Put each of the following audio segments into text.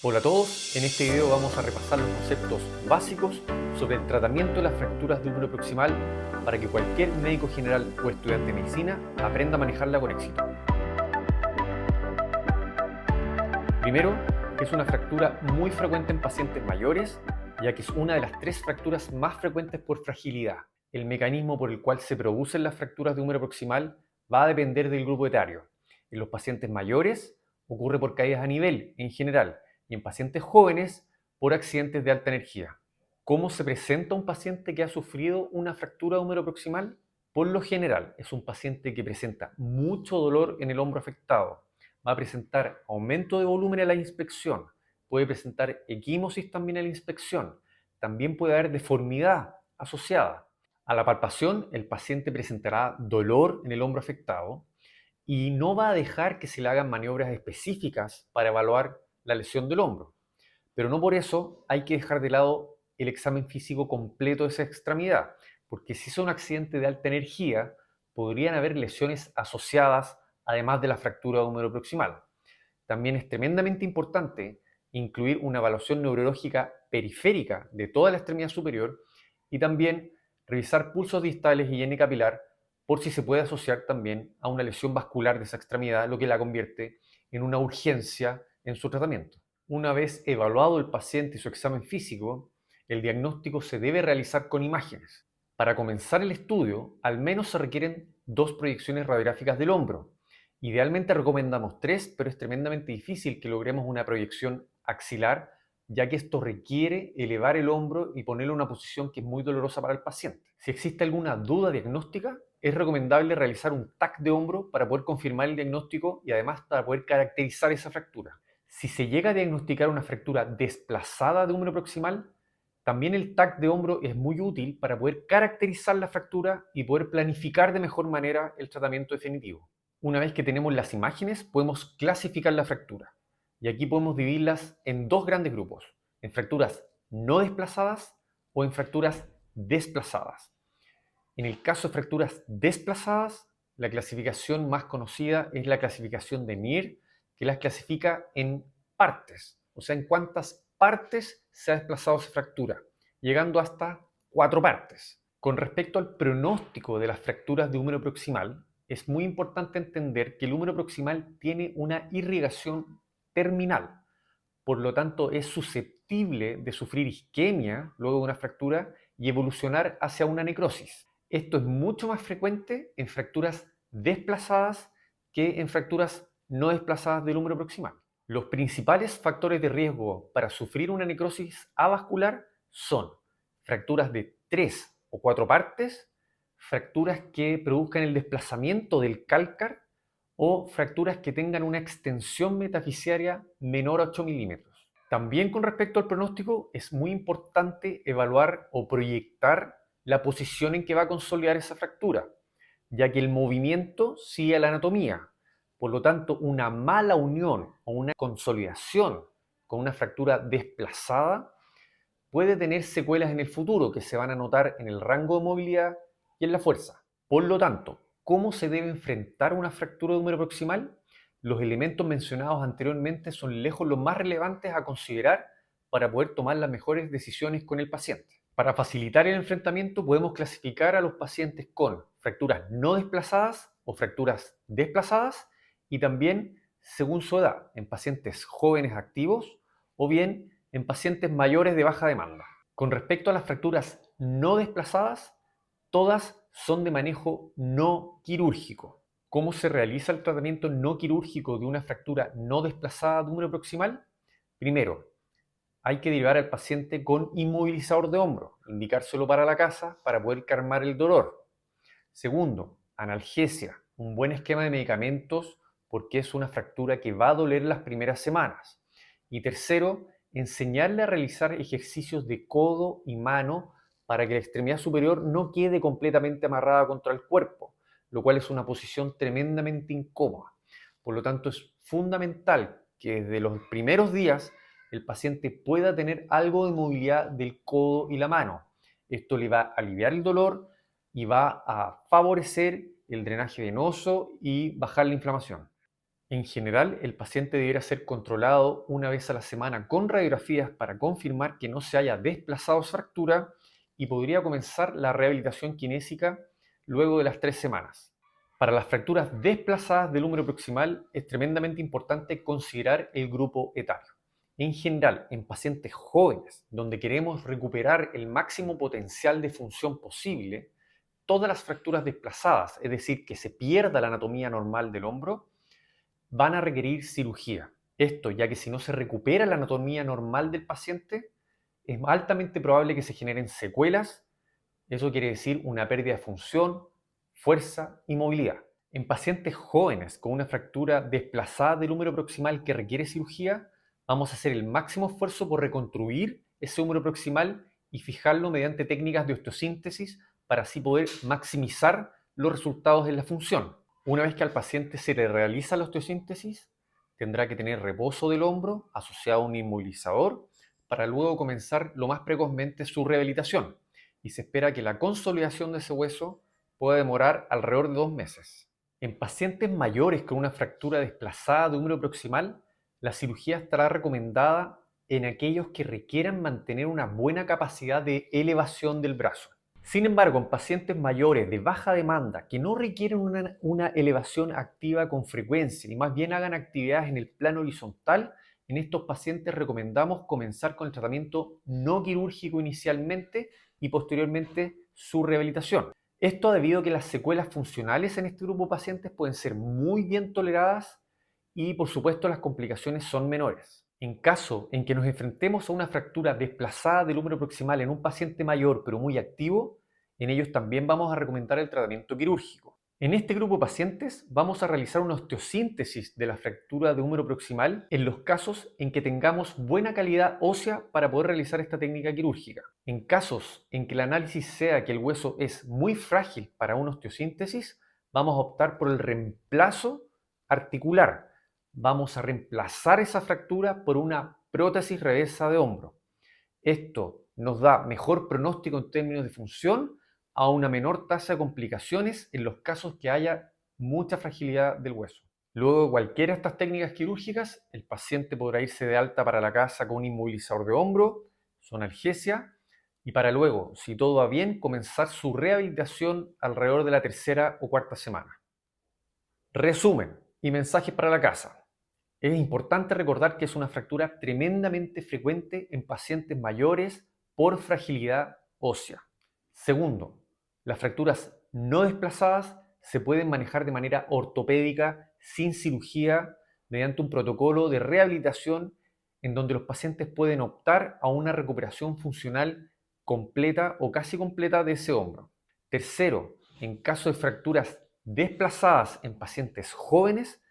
Hola a todos, en este video vamos a repasar los conceptos básicos sobre el tratamiento de las fracturas de húmero proximal para que cualquier médico general o estudiante de medicina aprenda a manejarla con éxito. Primero, es una fractura muy frecuente en pacientes mayores, ya que es una de las 3 fracturas más frecuentes por fragilidad. El mecanismo por el cual se producen las fracturas de húmero proximal va a depender del grupo etario. En los pacientes mayores ocurre por caídas a nivel en general, y en pacientes jóvenes por accidentes de alta energía. ¿Cómo se presenta un paciente que ha sufrido una fractura de húmero proximal? Por lo general, es un paciente que presenta mucho dolor en el hombro afectado. Va a presentar aumento de volumen a la inspección. Puede presentar equimosis también a la inspección. También puede haber deformidad asociada. A la palpación, el paciente presentará dolor en el hombro afectado y no va a dejar que se le hagan maniobras específicas para evaluar la lesión del hombro. Pero no por eso hay que dejar de lado el examen físico completo de esa extremidad, porque si es un accidente de alta energía, podrían haber lesiones asociadas además de la fractura de húmero proximal. También es tremendamente importante incluir una evaluación neurológica periférica de toda la extremidad superior y también revisar pulsos distales y N capilar por si se puede asociar también a una lesión vascular de esa extremidad, lo que la convierte en una urgencia en su tratamiento. Una vez evaluado el paciente y su examen físico, el diagnóstico se debe realizar con imágenes. Para comenzar el estudio, al menos se requieren 2 proyecciones radiográficas del hombro. Idealmente recomendamos 3, pero es tremendamente difícil que logremos una proyección axilar, ya que esto requiere elevar el hombro y ponerlo en una posición que es muy dolorosa para el paciente. Si existe alguna duda diagnóstica, es recomendable realizar un TAC de hombro para poder confirmar el diagnóstico y además para poder caracterizar esa fractura. Si se llega a diagnosticar una fractura desplazada de húmero proximal, también el TAC de hombro es muy útil para poder caracterizar la fractura y poder planificar de mejor manera el tratamiento definitivo. Una vez que tenemos las imágenes, podemos clasificar la fractura. Y aquí podemos dividirlas en 2 grandes grupos, en fracturas no desplazadas o en fracturas desplazadas. En el caso de fracturas desplazadas, la clasificación más conocida es la clasificación de Neer, que las clasifica en partes, o sea, en cuántas partes se ha desplazado esa fractura, llegando hasta 4 partes. Con respecto al pronóstico de las fracturas de húmero proximal, es muy importante entender que el húmero proximal tiene una irrigación terminal, por lo tanto es susceptible de sufrir isquemia luego de una fractura y evolucionar hacia una necrosis. Esto es mucho más frecuente en fracturas desplazadas que en fracturas no desplazadas del húmero proximal. Los principales factores de riesgo para sufrir una necrosis avascular son fracturas de 3 o 4 partes, fracturas que produzcan el desplazamiento del cálcar o fracturas que tengan una extensión metafisiaria menor a 8 milímetros. También con respecto al pronóstico es muy importante evaluar o proyectar la posición en que va a consolidar esa fractura, ya que el movimiento sigue a la anatomía. Por lo tanto, una mala unión o una consolidación con una fractura desplazada puede tener secuelas en el futuro que se van a notar en el rango de movilidad y en la fuerza. Por lo tanto, ¿cómo se debe enfrentar una fractura de húmero proximal? Los elementos mencionados anteriormente son lejos los más relevantes a considerar para poder tomar las mejores decisiones con el paciente. Para facilitar el enfrentamiento podemos clasificar a los pacientes con fracturas no desplazadas o fracturas desplazadas y también según su edad, en pacientes jóvenes activos o bien en pacientes mayores de baja demanda. Con respecto a las fracturas no desplazadas, todas son de manejo no quirúrgico. ¿Cómo se realiza el tratamiento no quirúrgico de una fractura no desplazada de húmero proximal? Primero, hay que derivar al paciente con inmovilizador de hombro, indicárselo para la casa para poder calmar el dolor. Segundo, analgesia, un buen esquema de medicamentos porque es una fractura que va a doler las primeras semanas. Y tercero, enseñarle a realizar ejercicios de codo y mano para que la extremidad superior no quede completamente amarrada contra el cuerpo, lo cual es una posición tremendamente incómoda. Por lo tanto, es fundamental que desde los primeros días el paciente pueda tener algo de movilidad del codo y la mano. Esto le va a aliviar el dolor y va a favorecer el drenaje venoso y bajar la inflamación. En general, el paciente deberá ser controlado una vez a la semana con radiografías para confirmar que no se haya desplazado su fractura y podría comenzar la rehabilitación kinésica luego de las 3 semanas. Para las fracturas desplazadas del húmero proximal es tremendamente importante considerar el grupo etario. En general, en pacientes jóvenes, donde queremos recuperar el máximo potencial de función posible, todas las fracturas desplazadas, es decir, que se pierda la anatomía normal del hombro, van a requerir cirugía. Esto ya que si no se recupera la anatomía normal del paciente, es altamente probable que se generen secuelas. Eso quiere decir una pérdida de función, fuerza y movilidad. En pacientes jóvenes con una fractura desplazada del húmero proximal que requiere cirugía, vamos a hacer el máximo esfuerzo por reconstruir ese húmero proximal y fijarlo mediante técnicas de osteosíntesis para así poder maximizar los resultados de la función. Una vez que al paciente se le realiza la osteosíntesis, tendrá que tener reposo del hombro asociado a un inmovilizador para luego comenzar lo más precozmente su rehabilitación. Y se espera que la consolidación de ese hueso pueda demorar alrededor de 2 meses. En pacientes mayores con una fractura desplazada de húmero proximal, la cirugía estará recomendada en aquellos que requieran mantener una buena capacidad de elevación del brazo. Sin embargo, en pacientes mayores de baja demanda que no requieren una elevación activa con frecuencia y más bien hagan actividades en el plano horizontal, en estos pacientes recomendamos comenzar con el tratamiento no quirúrgico inicialmente y posteriormente su rehabilitación. Esto debido a que las secuelas funcionales en este grupo de pacientes pueden ser muy bien toleradas y por supuesto las complicaciones son menores. En caso en que nos enfrentemos a una fractura desplazada del húmero proximal en un paciente mayor pero muy activo, en ellos también vamos a recomendar el tratamiento quirúrgico. En este grupo de pacientes vamos a realizar una osteosíntesis de la fractura de húmero proximal en los casos en que tengamos buena calidad ósea para poder realizar esta técnica quirúrgica. En casos en que el análisis sea que el hueso es muy frágil para una osteosíntesis, vamos a optar por el reemplazo articular. Vamos a reemplazar esa fractura por una prótesis reversa de hombro. Esto nos da mejor pronóstico en términos de función a una menor tasa de complicaciones en los casos que haya mucha fragilidad del hueso. Luego de cualquiera de estas técnicas quirúrgicas, el paciente podrá irse de alta para la casa con un inmovilizador de hombro, su analgesia, y para luego, si todo va bien, comenzar su rehabilitación alrededor de la 3ª o 4ª semana. Resumen y mensajes para la casa. Es importante recordar que es una fractura tremendamente frecuente en pacientes mayores por fragilidad ósea. Segundo, las fracturas no desplazadas se pueden manejar de manera ortopédica sin cirugía mediante un protocolo de rehabilitación en donde los pacientes pueden optar a una recuperación funcional completa o casi completa de ese hombro. Tercero, en caso de fracturas desplazadas en pacientes jóvenes,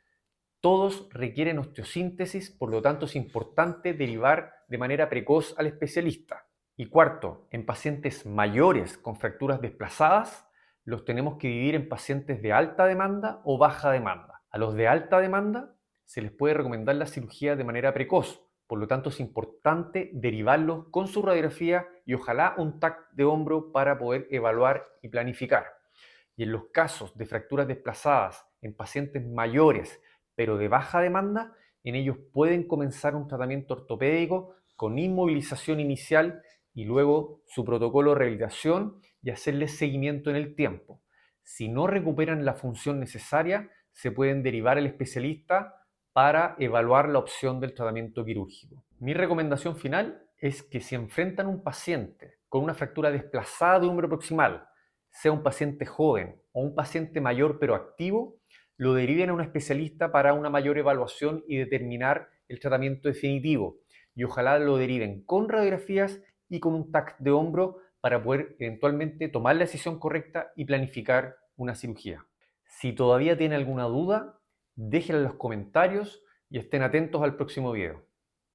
todos requieren osteosíntesis, por lo tanto es importante derivar de manera precoz al especialista. Y cuarto, en pacientes mayores con fracturas desplazadas, los tenemos que dividir en pacientes de alta demanda o baja demanda. A los de alta demanda se les puede recomendar la cirugía de manera precoz, por lo tanto es importante derivarlos con su radiografía y ojalá un TAC de hombro para poder evaluar y planificar. Y en los casos de fracturas desplazadas en pacientes mayores pero de baja demanda, en ellos pueden comenzar un tratamiento ortopédico con inmovilización inicial y luego su protocolo de rehabilitación y hacerles seguimiento en el tiempo. Si no recuperan la función necesaria, se pueden derivar al especialista para evaluar la opción del tratamiento quirúrgico. Mi recomendación final es que si enfrentan un paciente con una fractura desplazada de húmero proximal, sea un paciente joven o un paciente mayor pero activo, lo deriven a un especialista para una mayor evaluación y determinar el tratamiento definitivo. Y ojalá lo deriven con radiografías y con un TAC de hombro para poder eventualmente tomar la decisión correcta y planificar una cirugía. Si todavía tiene alguna duda, déjenla en los comentarios y estén atentos al próximo video.